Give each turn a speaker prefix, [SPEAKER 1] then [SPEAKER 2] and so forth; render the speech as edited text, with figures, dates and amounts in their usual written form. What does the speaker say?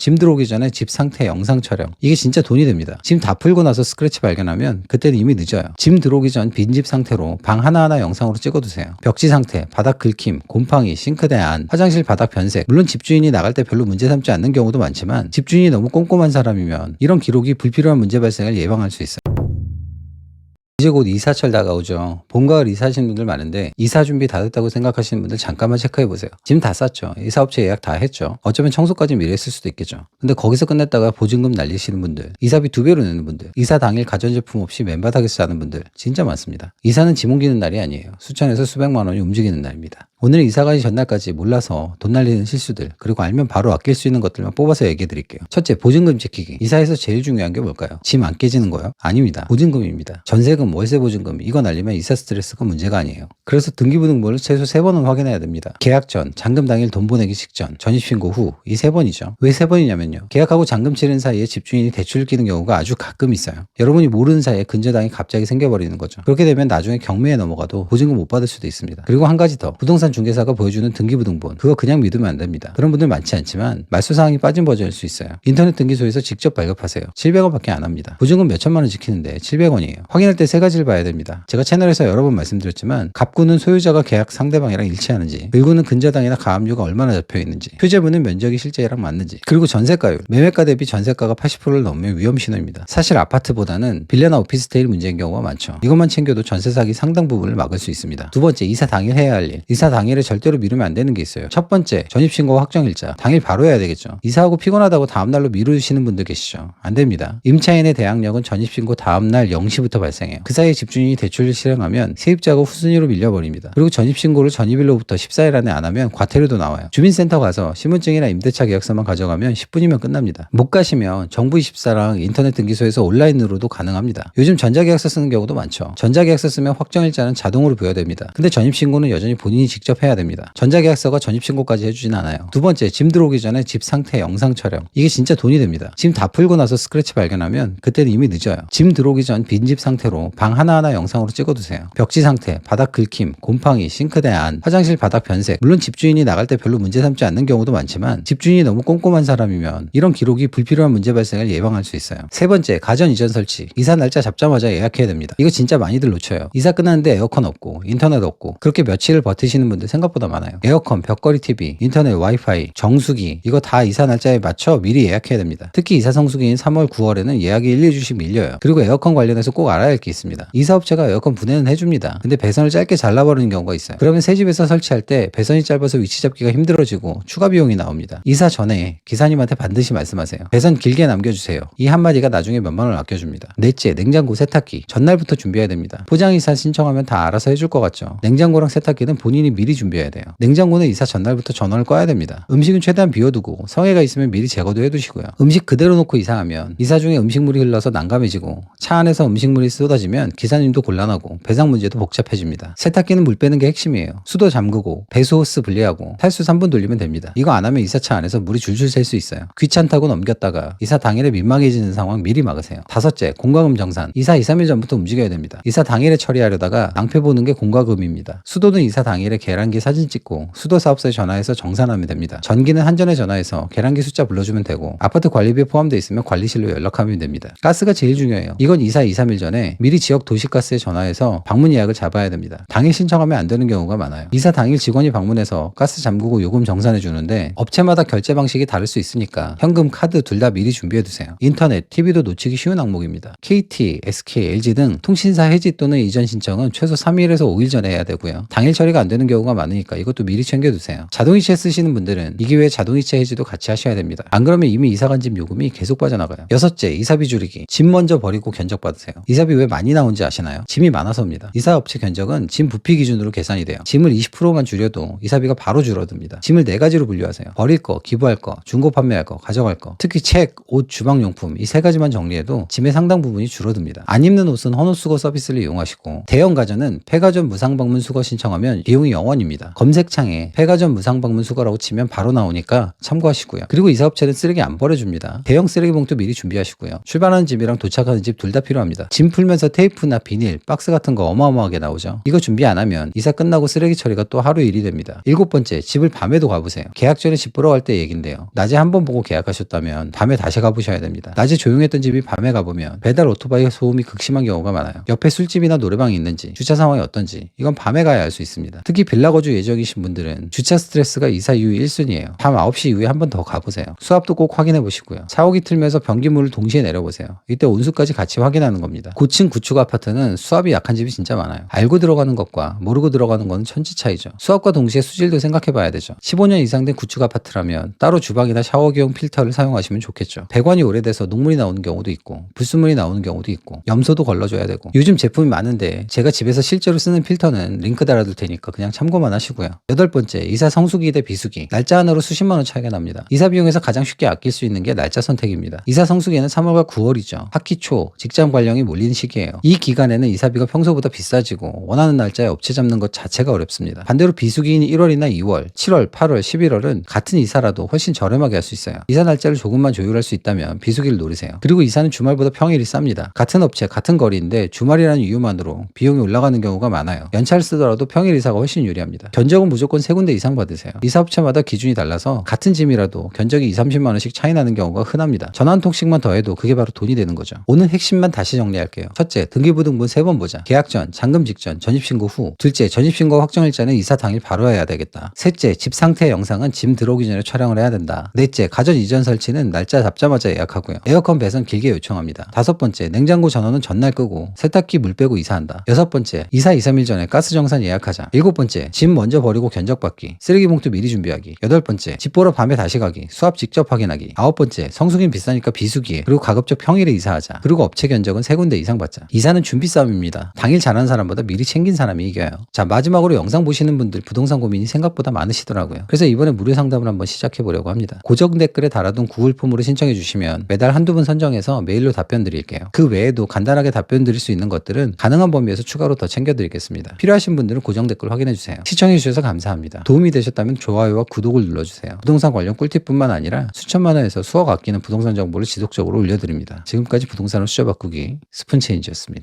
[SPEAKER 1] 짐 들어오기 전에 집 상태 영상 촬영. 이게 진짜 돈이 됩니다. 짐 다 풀고 나서 스크래치 발견하면 그때는 이미 늦어요. 짐 들어오기 전 빈집 상태로 방 하나하나 영상으로 찍어두세요. 벽지 상태, 바닥 긁힘, 곰팡이, 싱크대 안, 화장실 바닥 변색. 물론 집주인이 나갈 때 별로 문제 삼지 않는 경우도 많지만 집주인이 너무 꼼꼼한 사람이면 이런 기록이 불필요한 문제 발생을 예방할 수 있어요. 이제 곧 이사철 다가오죠. 봄, 가을 이사하시는 분들 많은데 이사 준비 다 됐다고 생각하시는 분들 잠깐만 체크해보세요. 짐 다 쌌죠. 이사업체 예약 다 했죠. 어쩌면 청소까지 미리 했을 수도 있겠죠. 근데 거기서 끝냈다가 보증금 날리시는 분들, 이사비 2배로 내는 분들, 이사 당일 가전제품 없이 맨바닥에서 자는 분들 진짜 많습니다. 이사는 짐 옮기는 날이 아니에요. 수천에서 수백만 원이 움직이는 날입니다. 오늘 이사 가기 전날까지 몰라서 돈 날리는 실수들, 그리고 알면 바로 아낄 수 있는 것들만 뽑아서 얘기해 드릴게요. 첫째, 보증금 지키기. 이사에서 제일 중요한 게 뭘까요? 짐 안 깨지는 거요? 아닙니다. 보증금입니다. 전세금, 월세 보증금 이거 날리면 이사 스트레스가 문제가 아니에요. 그래서 등기부등본을 최소 3번은 확인해야 됩니다. 계약 전, 잔금 당일 돈 보내기 직전, 전입신고 후 이 3번이죠. 왜 3번이냐면요. 계약하고 잔금 치른 사이에 집주인이 대출을 끼는 경우가 아주 가끔 있어요. 여러분이 모르는 사이에 근저당이 갑자기 생겨버리는 거죠. 그렇게 되면 나중에 경매에 넘어가도 보증금 못 받을 수도 있습니다. 그리고 한 가지 더, 부동산 중개사가 보여주는 등기부등본 그거 그냥 믿으면 안 됩니다. 그런 분들 많지 않지만 말소사항이 빠진 버전일 수 있어요. 인터넷 등기소에서 직접 발급하세요. 700원밖에 안 합니다. 보증금 몇 천만 원 지키는데 700원이에요. 확인할 때 3가지를 봐야 됩니다. 제가 채널에서 여러 번 말씀드렸지만 갑구는 소유자가 계약 상대방이랑 일치하는지, 을구는 근저당이나 가압류가 얼마나 잡혀 있는지, 표제부는 면적이 실제랑 맞는지, 그리고 전세가율, 매매가 대비 전세가가 80%를 넘으면 위험 신호입니다. 사실 아파트보다는 빌라나 오피스텔이 문제인 경우가 많죠. 이것만 챙겨도 전세 사기 상당 부분을 막을 수 있습니다. 두 번째, 이사 당일 해야 할 일. 이사 당일에 절대로 미루면 안 되는 게 있어요. 첫 번째, 전입신고와 확정일자. 당일 바로 해야 되겠죠. 이사하고 피곤하다고 다음날로 미루시는 분들 계시죠. 안 됩니다. 임차인의 대항력은 전입신고 다음날 0시부터 발생해요. 그 사이에 집주인이 대출을 실행하면 세입자가 후순위로 밀려버립니다. 그리고 전입신고를 전입일로부터 14일 안에 안 하면 과태료도 나와요. 주민센터 가서 신분증이나 임대차 계약서만 가져가면 10분이면 끝납니다. 못 가시면 정부24랑 인터넷 등기소에서 온라인으로도 가능합니다. 요즘 전자계약서 쓰는 경우도 많죠. 전자계약서 쓰면 확정일자는 자동으로 부여됩니다. 근데 전입신고는 여전히 본인이 직접 해야 됩니다. 전자계약서가 전입신고까지 해주진 않아요. 두 번째, 짐 들어오기 전에 집 상태 영상 촬영. 이게 진짜 돈이 됩니다. 짐 다 풀고 나서 스크래치 발견하면 그때는 이미 늦어요. 짐 들어오기 전 빈집 상태로 방 하나하나 영상으로 찍어두세요. 벽지 상태, 바닥 긁힘, 곰팡이, 싱크대 안, 화장실 바닥 변색. 물론 집주인이 나갈 때 별로 문제 삼지 않는 경우도 많지만 집주인이 너무 꼼꼼한 사람이면 이런 기록이 불필요한 문제 발생을 예방할 수 있어요. 세 번째, 가전 이전 설치. 이사 날짜 잡자마자 예약해야 됩니다. 이거 진짜 많이들 놓쳐요. 이사 끝났는데 에어컨 없고 인터넷 없고 그렇게 며칠을 버티시는 분들 생각보다 많아요. 에어컨, 벽걸이 TV, 인터넷 와이파이, 정수기 이거 다 이사 날짜에 맞춰 미리 예약해야 됩니다. 특히 이사 성수기인 3월, 9월에는 예약이 1, 2주씩 밀려요. 그리고 에어컨 관련해서 꼭 알아야 할 게 있습니다. 이사업체가 에어컨 분해는 해줍니다. 근데 배선을 짧게 잘라버리는 경우가 있어요. 그러면 새 집에서 설치할 때 배선이 짧아서 위치 잡기가 힘들어지고 추가 비용이 나옵니다. 이사 전에 기사님한테 반드시 말씀하세요. 배선 길게 남겨주세요. 이 한마디가 나중에 몇만 원 아껴줍니다. 넷째, 냉장고, 세탁기. 전날부터 준비해야 됩니다. 포장이사 신청하면 다 알아서 해줄 것 같죠. 냉장고랑 세탁기는 본인이 미리 준비해야 돼요. 냉장고는 이사 전날부터 전원을 꺼야 됩니다. 음식은 최대한 비워두고 성에가 있으면 미리 제거도 해두시고요. 음식 그대로 놓고 이사하면 이사 중에 음식물이 흘러서 난감해지고 차 안에서 음식물이 쏟아지면 기사님도 곤란하고 배상 문제도 복잡해집니다. 세탁기는 물 빼는 게 핵심이에요. 수도 잠그고 배수 호스 분리하고 탈수 3분 돌리면 됩니다. 이거 안 하면 이사차 안에서 물이 줄줄 셀 수 있어요. 귀찮다고 넘겼다가 이사 당일에 민망해지는 상황 미리 막으세요. 다섯째, 공과금 정산. 이사 2, 3일 전부터 움직여야 됩니다. 이사 당일에 처리하려다가 낭패 보는 게 공과금입니다. 수도는 이사 당일에 계량기 사진 찍고 수도 사업소에 전화해서 정산하면 됩니다. 전기는 한전에 전화해서 계량기 숫자 불러주면 되고 아파트 관리비에 포함되어 있으면 관리실로 연락하면 됩니다. 가스가 제일 중요해요. 이건 이사 2, 3일 전에 미리 지역 도시가스에 전화해서 방문 예약을 잡아야 됩니다. 당일 신청하면 안 되는 경우가 많아요. 이사 당일 직원이 방문해서 가스 잠그고 요금 정산해 주는데 업체마다 결제 방식이 다를 수 있으니까 현금, 카드 둘 다 미리 준비해 두세요. 인터넷, TV도 놓치기 쉬운 항목입니다. KT, SK, LG 등 통신사 해지 또는 이전 신청은 최소 3일에서 5일 전에 해야 되고요. 당일 처리가 안 되는 경우가 많으니까 이것도 미리 챙겨 두세요. 자동이체 쓰시는 분들은 이 기회에 자동이체 해지도 같이 하셔야 됩니다. 안 그러면 이미 이사 간 집 요금이 계속 빠져나가요. 여섯째, 이사비 줄이기. 짐 먼저 버리고 견적 받으세요. 이사비 왜 많이 나온지 아시나요? 짐이 많아서입니다. 이사업체 견적은 짐 부피 기준으로 계산이 돼요. 짐을 20%만 줄여도 이사비가 바로 줄어듭니다. 짐을 4가지로 분류하세요. 버릴 거, 기부할 거, 중고 판매할 거, 가져갈 거. 특히 책, 옷, 주방용품 이 3가지만 정리해도 짐의 상당 부분이 줄어듭니다. 안 입는 옷은 헌옷수거 서비스를 이용하시고 대형 가전은 폐가전 무상방문 수거 신청하면 비용이 0원 영원입니다. 검색창에 폐가전 무상방문 수거라고 치면 바로 나오니까 참고하시고요. 그리고 이 사업체는 쓰레기 안 버려줍니다. 대형 쓰레기 봉투 미리 준비하시고요. 출발하는 집이랑 도착하는 집 둘 다 필요합니다. 짐 풀면서 테이프나 비닐, 박스 같은 거 어마어마하게 나오죠. 이거 준비 안 하면 이사 끝나고 쓰레기 처리가 또 하루 일이 됩니다. 7번째, 집을 밤에도 가보세요. 계약 전에 집 보러 갈 때 얘긴데요. 낮에 한번 보고 계약하셨다면 밤에 다시 가보셔야 됩니다. 낮에 조용했던 집이 밤에 가보면 배달 오토바이 소음이 극심한 경우가 많아요. 옆에 술집이나 노래방이 있는지, 주차 상황이 어떤지 이건 밤에 가야 알 수 있습니다. 특히 빌라 거주 예정이신 분들은 주차 스트레스가 이사 이후 1순위예요. 밤 9시 이후에 한 번 더 가보세요. 수압도 꼭 확인해 보시고요. 샤워기 틀면서 변기물을 동시에 내려보세요. 이때 온수까지 같이 확인하는 겁니다. 고층 구축 아파트는 수압이 약한 집이 진짜 많아요. 알고 들어가는 것과 모르고 들어가는 건 천지 차이죠. 수압과 동시에 수질도 생각해 봐야 되죠. 15년 이상 된 구축 아파트라면 따로 주방이나 샤워기용 필터를 사용하시면 좋겠죠. 배관이 오래돼서 녹물이 나오는 경우도 있고 불순물이 나오는 경우도 있고 염소도 걸러줘야 되고 요즘 제품이 많은데 제가 집에서 실제로 쓰는 필터는 링크 달아둘 테니까 그냥 참고만 하시고요. 8번째, 이사 성수기 대 비수기. 날짜 하나로 수십만 원 차이가 납니다. 이사 비용에서 가장 쉽게 아낄 수 있는 게 날짜 선택입니다. 이사 성수기에는 3월과 9월이죠. 학기 초, 직장 발령이 몰리는 시기예요. 이 기간에는 이사비가 평소보다 비싸지고 원하는 날짜에 업체 잡는 것 자체가 어렵습니다. 반대로 비수기인 1월이나 2월, 7월, 8월, 11월은 같은 이사라도 훨씬 저렴하게 할 수 있어요. 이사 날짜를 조금만 조율할 수 있다면 비수기를 노리세요. 그리고 이사는 주말보다 평일이 쌉니다. 같은 업체, 같은 거리인데 주말이라는 이유만으로 비용이 올라가는 경우가 많아요. 연차를 쓰더라도 평일 이사가 훨씬 유리합니다. 견적은 무조건 3군데 이상 받으세요. 이사업체마다 기준이 달라서 같은 짐이라도 견적이 2, 30만 원씩 차이 나는 경우가 흔합니다. 전화 한 통씩만 더해도 그게 바로 돈이 되는 거죠. 오늘 핵심만 다시 정리할게요. 첫째, 등기부등본 3번 보자. 계약 전, 잔금 직전, 전입신고 후. 둘째, 전입신고 확정일자는 이사 당일 바로 해야 되겠다. 셋째, 집 상태 영상은 짐 들어오기 전에 촬영을 해야 된다. 넷째, 가전 이전 설치는 날짜 잡자마자 예약하고요. 에어컨 배선 길게 요청합니다. 5번째, 냉장고 전원은 전날 끄고 세탁기 물 빼고 이사한다. 6번째, 이사 2, 3일 전에 가스 정산 예약하자. 7번째, 짐 먼저 버리고 견적받기. 쓰레기 봉투 미리 준비하기. 8번째, 집 보러 밤에 다시 가기. 수압 직접 확인하기. 9번째, 성수기는 비싸니까 비수기에. 그리고 가급적 평일에 이사하자. 그리고 업체 견적은 3군데 이상 받자. 이사는 준비 싸움입니다. 당일 잘하는 사람보다 미리 챙긴 사람이 이겨요. 자, 마지막으로 영상 보시는 분들 부동산 고민이 생각보다 많으시더라고요. 그래서 이번에 무료 상담을 한번 시작해 보려고 합니다. 고정 댓글에 달아둔 구글 폼으로 신청해 주시면 매달 한두 분 선정해서 메일로 답변 드릴게요. 그 외에도 간단하게 답변 드릴 수 있는 것들은 가능한 범위에서 추가로 더 챙겨 드리겠습니다. 필요하신 분들은 고정 댓글 확인해 주세요. 시청해 주셔서 감사합니다. 도움이 되셨다면 좋아요와 구독을 눌러주세요. 부동산 관련 꿀팁뿐만 아니라 수천만 원에서 수억 아끼는 부동산 정보를 지속적으로 올려드립니다. 지금까지 부동산으로 수저 바꾸기 스푼체인지였습니다.